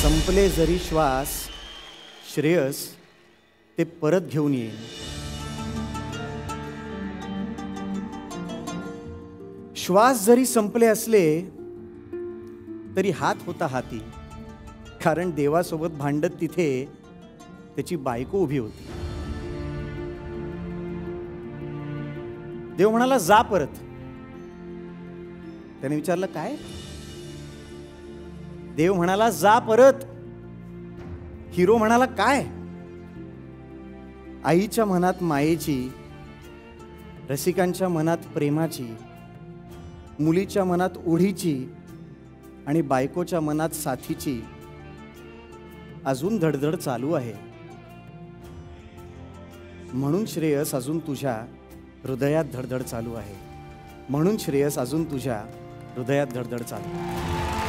संपले जरी श्वास श्रेयस ते परत घेऊन येईन. श्वास जरी संपले असले तरी हात होता हाती, कारण देवासोबत भांडत तिथे त्याची बायको उभी होती. देव म्हणाला जा परत. त्याने विचारलं काय? देव म्हणाला जा परत. हिरो म्हणाला काय? आईच्या मनात मायेची, रसिकांच्या मनात प्रेमाची, मुलीच्या मनात ओढीची आणि बायकोच्या मनात साथीची अजून धडधड चालू आहे. म्हणून श्रेयस अजून तुझ्या हृदयात धडधड चालू आहे. म्हणून श्रेयस अजून तुझ्या हृदयात धडधड चालू आहे.